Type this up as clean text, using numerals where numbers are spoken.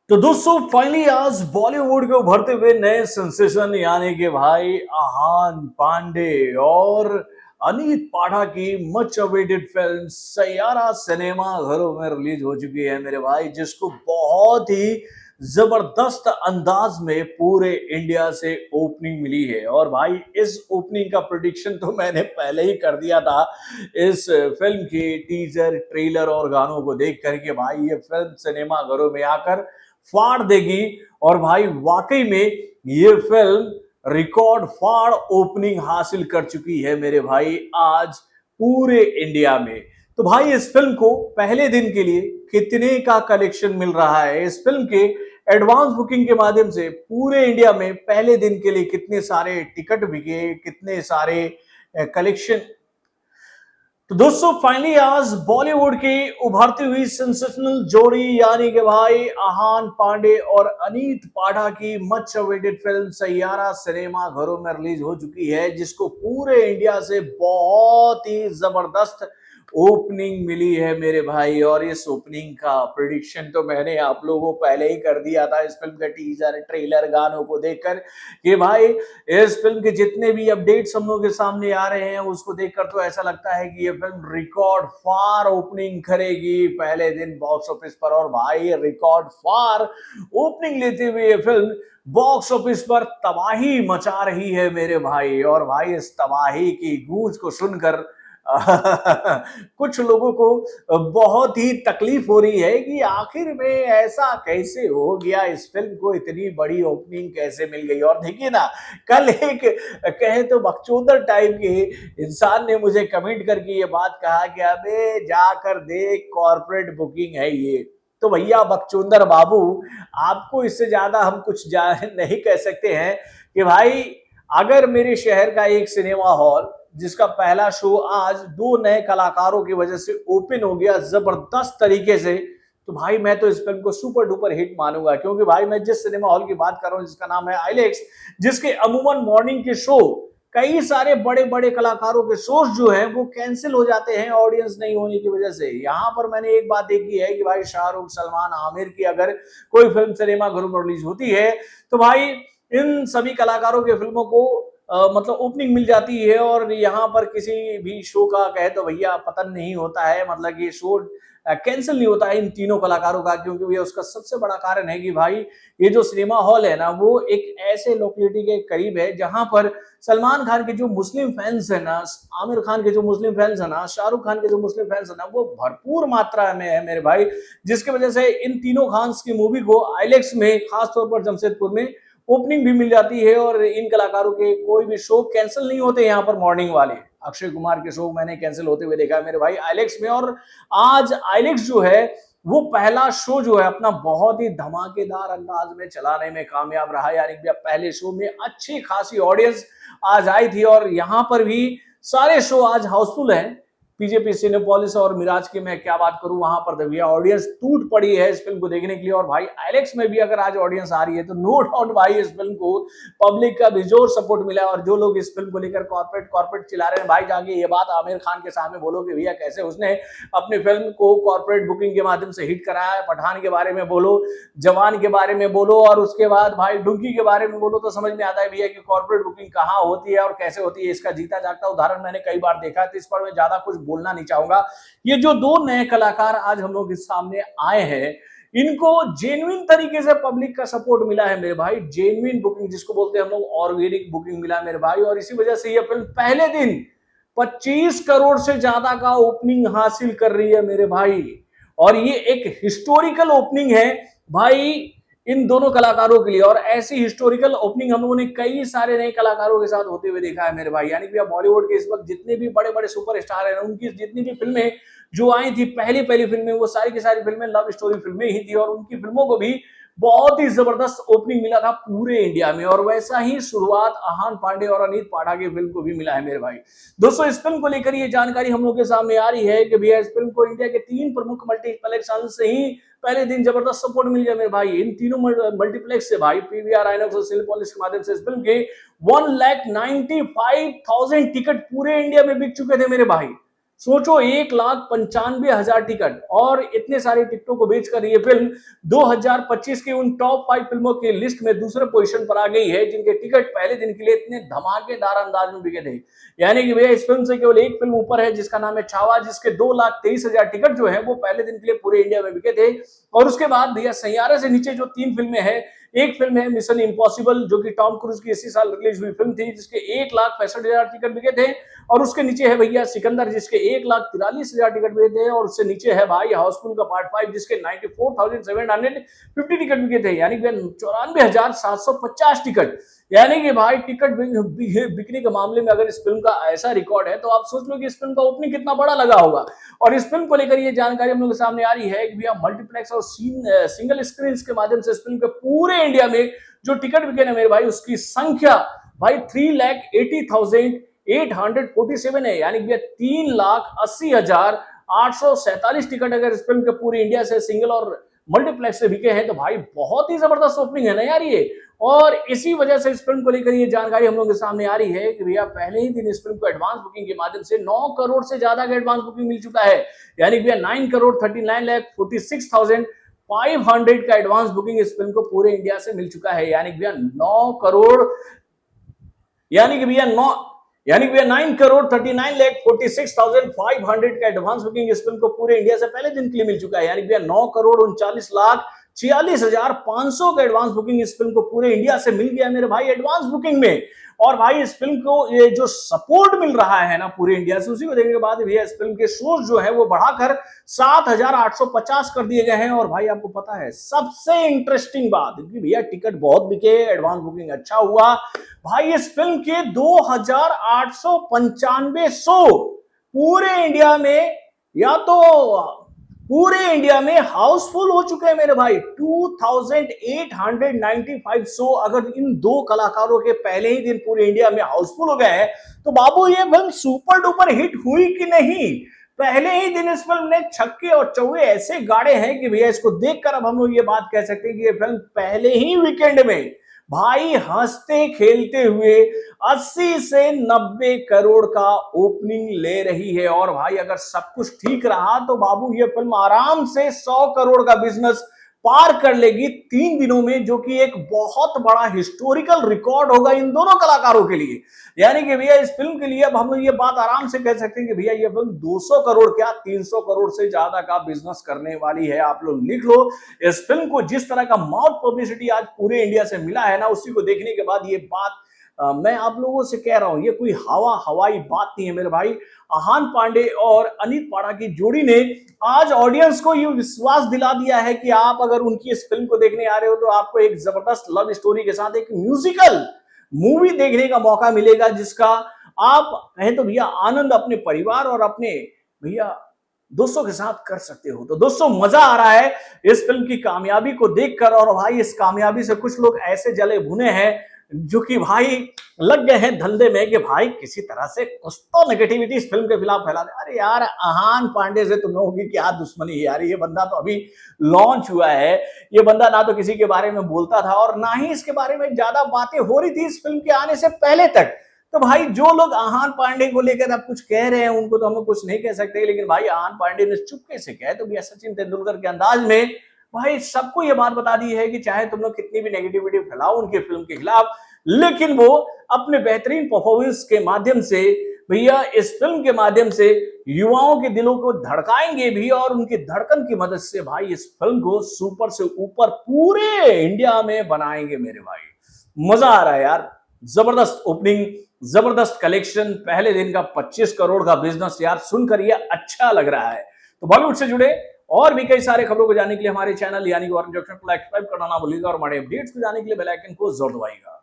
तो दोस्तों फाइनली आज बॉलीवुड के उभरते हुए नए सेंसेशन यानी कि भाई आहान पांडे और अनीत पाठा की much awaited film Saiyaara cinema घरों में रिलीज हो चुकी है मेरे भाई, जिसको बहुत ही जबरदस्त अंदाज में पूरे इंडिया से ओपनिंग मिली है। और भाई इस ओपनिंग का प्रेडिक्शन तो मैंने पहले ही कर दिया था इस फिल्म की टीजर ट्रेलर और गानों को देख करके भाई ये फिल्म सिनेमा घरों में आकर फाड़ देगी। और भाई वाकई में ये फिल्म रिकॉर्ड फाड़ ओपनिंग हासिल कर चुकी है मेरे भाई आज पूरे इंडिया में। तो भाई इस फिल्म को पहले दिन के लिए कितने का कलेक्शन मिल रहा है, इस फिल्म के एडवांस बुकिंग के माध्यम से पूरे इंडिया में पहले दिन के लिए कितने सारे टिकट बिके, कितने सारे कलेक्शन। तो दोस्तों फाइनली आज बॉलीवुड की उभरती हुई सेंसेशनल जोड़ी यानी कि भाई आहान पांडे और अनीत पाठा की much awaited film Saiyaara cinema घरों में रिलीज हो चुकी है, जिसको पूरे इंडिया से बहुत ही जबरदस्त ओपनिंग मिली है मेरे भाई। और इस ओपनिंग का प्रेडिक्शन तो मैंने आप लोगों को पहले ही कर दिया था इस फिल्म का टीजर ट्रेलर गानों को देखकर कि भाई इस फिल्म के जितने भी अपडेट्स हम लोग के सामने आ रहे हैं उसको देखकर तो ऐसा लगता है कि ये फिल्म रिकॉर्ड फार ओपनिंग करेगी पहले दिन बॉक्स ऑफिस पर। और भाई रिकॉर्ड फार ओपनिंग लेते हुए ये फिल्म बॉक्स ऑफिस पर तबाही मचा रही है मेरे भाई। और भाई इस तबाही की गूंज को सुनकर कुछ लोगों को बहुत ही तकलीफ हो रही है कि आखिर में ऐसा कैसे हो गया, इस फिल्म को इतनी बड़ी ओपनिंग कैसे मिल गई। और देखिए ना, कल एक कहे तो बकचोदर टाइप के इंसान ने मुझे कमेंट करके ये बात कहा कि अबे जाकर देख कॉर्पोरेट बुकिंग है ये। तो भैया बकचोदर बाबू, आपको इससे ज्यादा हम कुछ नहीं कह सकते हैं कि भाई अगर मेरे शहर का एक सिनेमा हॉल जिसका पहला शो आज दो नए कलाकारों की वजह से ओपन हो गया जबरदस्त तरीके से, तो भाई मैं तो इस फिल्म को सुपर डुपर हिट मानूंगा। क्योंकि भाई मैं जिस सिनेमा हॉल की बात कर रहा हूं जिसका नाम है आइलेक्स, जिसके अमूमन मॉर्निंग के शो कई सारे बड़े बड़े कलाकारों के शोज जो हैं वो कैंसिल हो जाते हैं ऑडियंस नहीं होने की वजह से। यहाँ पर मैंने एक बात देखी है कि भाई शाहरुख सलमान आमिर की अगर कोई फिल्म सिनेमा घरों में रिलीज होती है तो भाई इन सभी कलाकारों के फिल्मों को मतलब ओपनिंग मिल जाती है। और यहाँ पर किसी भी शो का कहे तो भैया पतन नहीं होता है, मतलब ये शो कैंसिल नहीं होता है इन तीनों कलाकारों का। क्योंकि भैया उसका सबसे बड़ा कारण है कि भाई ये जो सिनेमा हॉल है ना वो एक ऐसे लोकेलिटी के करीब है जहां पर सलमान खान के जो मुस्लिम फैंस है ना, आमिर खान के जो मुस्लिम फैंस है ना, शाहरुख खान के जो मुस्लिम फैंस है ना, वो भरपूर मात्रा में है मेरे भाई। जिसकी वजह से इन तीनों खान्स की मूवी को आइलेक्स में खासतौर पर जमशेदपुर में ओपनिंग भी मिल जाती है। और इन कलाकारों के कोई भी शो कैंसिल नहीं होते यहाँ पर मॉर्निंग वाले। अक्षय कुमार के शो मैंने कैंसिल होते हुए देखा है मेरे भाई आइलेक्स में। और आज आइलेक्स जो है वो पहला शो जो है अपना बहुत ही धमाकेदार अंदाज में चलाने में कामयाब रहा। यानी कि पहले शो में अच्छी खासी ऑडियंस आज आई थी और यहाँ पर भी सारे शो आज हाउसफुल हैं। पीजेपी सिनेपोलिस और मिराज की मैं क्या बात करूं, वहां पर भैया ऑडियंस टूट पड़ी है इस फिल्म को देखने के लिए। और भाई आइलेक्स में भी अगर आज ऑडियंस आ रही है तो नो डाउट भाई इस फिल्म को पब्लिक का बेजोर सपोर्ट मिला है। और जो लोग इस फिल्म को लेकर कॉर्पोरेट कॉर्पोरेट चिल्ला रहे हैं, भाई जाके ये बात आमिर खान के सामने बोलो कि भैया कैसे उसने अपनी फिल्म को कॉर्पोरेट बुकिंग के माध्यम से हिट कराया है। पठान के बारे में बोलो, जवान के बारे में बोलो और उसके बाद भाई डुंकी के बारे में बोलो, तो समझ में आता है भैया कि कॉर्पोरेट बुकिंग कहाँ होती है और कैसे होती है। इसका जीता जागता उदाहरण मैंने कई बार देखा है, तो इस पर मैं ज्यादा कुछ बोलना नहीं चाहूंगा। ये जो दो नए कलाकार आज हम लोग के सामने आए हैं, इनको जेन्युइन तरीके से पब्लिक का सपोर्ट मिला है मेरे भाई। जेन्युइन बुकिंग जिसको बोलते हैं हम लोग, ऑर्गेनिक बुकिंग मिला है मेरे भाई। और इसी वजह से ये फिल्म पहले दिन 25 करोड़ से ज्यादा का ओपनिंग हासिल कर रही है मेरे भाई। और ये एक हिस्टोरिकल ओपनिंग है भाई इन दोनों कलाकारों के लिए। और ऐसी हिस्टोरिकल ओपनिंग हम लोगों ने कई सारे नए कलाकारों के साथ होते हुए देखा है मेरे भाई। यानी कि बॉलीवुड के इस वक्त जितने भी बड़े बड़े सुपरस्टार हैं, उनकी जितनी भी फिल्में जो आई थी पहली पहली फिल्में, वो सारी की सारी फिल्में लव स्टोरी फिल्में ही थी। और उनकी फिल्मों को भी बहुत ही जबरदस्त ओपनिंग मिला था पूरे इंडिया में। और वैसा ही शुरुआत आहान पांडे और अनीत पाठा की फिल्म को भी मिला है मेरे भाई। दोस्तों इस फिल्म को लेकर ये जानकारी हम लोग के सामने आ रही है कि भैया इस फिल्म को इंडिया के 3 प्रमुख मल्टीप्लेक्स से ही पहले दिन जबरदस्त सपोर्ट मिल गया मेरे भाई। इन तीनों मल्टीप्लेक्स से भाई पीवीआर, आइनॉक्स और सिनेपोलिस के माध्यम से इस फिल्म के 1,95,000 टिकट पूरे इंडिया में बिक चुके थे मेरे भाई। सोचो 1,95,000 टिकट, और इतने सारे टिकटों को बेचकर ये फिल्म 2025 की उन टॉप 5 फिल्मों की लिस्ट में दूसरे पोजीशन पर आ गई है जिनके टिकट पहले दिन के लिए इतने धमाकेदार अंदाज में बिके थे। यानी कि भैया इस फिल्म से केवल एक फिल्म ऊपर है जिसका नाम है छावा, जिसके 2,23,000 टिकट जो है वो पहले दिन के लिए पूरे इंडिया में बिके थे। और उसके बाद भैया सैयारा से नीचे जो 3 फिल्में हैं, एक फिल्म है मिशन इम्पॉसिबल जो कि टॉम क्रूज की इसी साल रिलीज हुई फिल्म थी, जिसके 1,65,000 टिकट बिके थे। और उसके नीचे है भैया सिकंदर, जिसके 1,43,000 टिकट बिके थे। और उससे नीचे है भाई हाउसफुल का पार्ट 5, जिसके 94,750 टिकट बिके थे, यानी कि 94,750 टिकट। यानी कि भाई टिकट बिकने के मामले में अगर इस फिल्म का ऐसा रिकॉर्ड है तो आप सोच लो कि इस फिल्म का ओपनिंग कितना बड़ा लगा होगा। और इस फिल्म को लेकर ये जानकारी हम लोग के सामने आ रही है कि भैया मल्टीप्लेक्स और सिंगल स्क्रीन के माध्यम से इस फिल्म के पूरे इंडिया में जो टिकट बिके ना मेरे भाई, उसकी संख्या भाई 3,80,847 है। यानी कि 3,80,847 टिकट अगर इस फिल्म के पूरी इंडिया से सिंगल और मल्टीप्लेक्स से बिके हैं तो भाई बहुत ही जबरदस्त ओपनिंग है ना यार ये। और इसी वजह से इस फिल्म को लेकर ये जानकारी हम लोग के सामने आ रही है कि भैया पहले ही दिन इस फिल्म को एडवांस बुकिंग के माध्यम से 9 करोड़ से ज्यादा का एडवांस बुकिंग मिल चुका है। यानी भैया 9,39,46,500 का एडवांस बुकिंग इस फिल्म को पूरे इंडिया से मिल चुका है। यानी भैया 9 करोड़, यानी कि भैया 9,39,46,500 का एडवांस बुकिंग इस फिल्म को पूरे इंडिया से पहले दिन के लिए मिल चुका है। यानी भैया 9,39,46,500 का एडवांस बुकिंग इस फिल्म को पूरे इंडिया से मिल गया मेरे भाई एडवांस बुकिंग में। और भाई इस फिल्म को ये जो सपोर्ट मिल रहा है ना पूरे इंडिया से, उसी को देखने के बाद भैया इस फिल्म के शोज जो है वो बढ़ाकर 7,850 कर दिए गए हैं। और भाई आपको पता है सबसे इंटरेस्टिंग बात कि भैया टिकट बहुत बिके, एडवांस बुकिंग अच्छा हुआ भाई, इस फिल्म के 2,895 शो पूरे इंडिया में, या तो पूरे इंडिया में हाउसफुल हो चुके हैं मेरे भाई। 2,895 शो अगर इन दो कलाकारों के पहले ही दिन पूरे इंडिया में हाउसफुल हो गए हैं तो बाबू ये फिल्म सुपर डुपर हिट हुई कि नहीं। पहले ही दिन इस फिल्म ने छक्के और चौके ऐसे गाड़े हैं कि भैया इसको देखकर अब हम लोग ये बात कह सकते हैं कि ये फिल्म पहले ही वीकेंड में भाई हंसते खेलते हुए 80 से 90 करोड़ का ओपनिंग ले रही है। और भाई अगर सब कुछ ठीक रहा तो बाबू ये फिल्म आराम से 100 करोड़ का बिजनेस पार कर लेगी 3 दिनों में, जो कि एक बहुत बड़ा हिस्टोरिकल रिकॉर्ड होगा इन दोनों कलाकारों के लिए। यानी कि भैया इस फिल्म के लिए अब हम लोग ये बात आराम से कह सकते हैं कि भैया ये फिल्म 200 करोड़ क्या 300 करोड़ से ज्यादा का बिजनेस करने वाली है। आप लोग लिख लो। इस फिल्म को जिस तरह का माउथ पब्लिसिटी आज पूरे इंडिया से मिला है ना, उसी को देखने के बाद ये बात मैं आप लोगों से कह रहा हूं, ये कोई हवाई बात नहीं है मेरे भाई। आहान पांडे और अनित पाड़ा की जोड़ी ने आज ऑडियंस को ये विश्वास दिला दिया है कि आप अगर उनकी इस फिल्म को देखने आ रहे हो तो आपको एक जबरदस्त लव स्टोरी के साथ एक म्यूजिकल मूवी देखने का मौका मिलेगा, जिसका आप कहें तो भैया आनंद अपने परिवार और अपने भैया दोस्तों के साथ कर सकते हो। तो दोस्तों मजा आ रहा है इस फिल्म की कामयाबी को देखकर। और भाई इस कामयाबी से कुछ लोग ऐसे जले भुने हैं जो कि भाई लग गए हैं धंधे में कि भाई किसी तरह से कुछ तो नेगेटिविटी इस फिल्म के खिलाफ फैला दे। अरे यार आहान पांडे से तुम लोगों की क्या दुश्मनी है यार, ये बंदा तो अभी लॉन्च हुआ है। ये बंदा ना तो किसी के बारे में बोलता था और ना ही इसके बारे में ज्यादा बातें हो रही थी इस फिल्म के आने से पहले तक। तो भाई जो लोग आहान पांडे को लेकर अब कुछ कह रहे हैं उनको तो हम लोग कुछ नहीं कह सकते, लेकिन भाई आहान पांडे ने चुपके से कह तो भैया सचिन तेंदुलकर के अंदाज में भाई सबको ये बात बता दी है कि चाहे तुम लोग कितनी भी नेगेटिविटी फैलाओ उनके फिल्म के खिलाफ, लेकिन वो अपने बेहतरीन परफॉर्मेंस के माध्यम से भैया इस फिल्म के माध्यम से युवाओं के दिलों को धड़काएंगे भी और उनकी धड़कन की मदद से भाई इस फिल्म को सुपर से ऊपर पूरे इंडिया में बनाएंगे मेरे भाई। मजा आ रहा है यार, जबरदस्त ओपनिंग, जबरदस्त कलेक्शन, पहले दिन का 25 करोड़ का बिजनेस यार, सुनकर ये अच्छा लग रहा है। तो बॉलीवुड से जुड़े और भी कई सारे खबरों को जानने के लिए हमारे चैनल यानी कि ऑरेंज जंक्शन को लाइक सब्सक्राइब करना ना भूलिएगा और हमारे अपडेट्स को जानने के लिए बेल आइकन को जरूर दबाइएगा।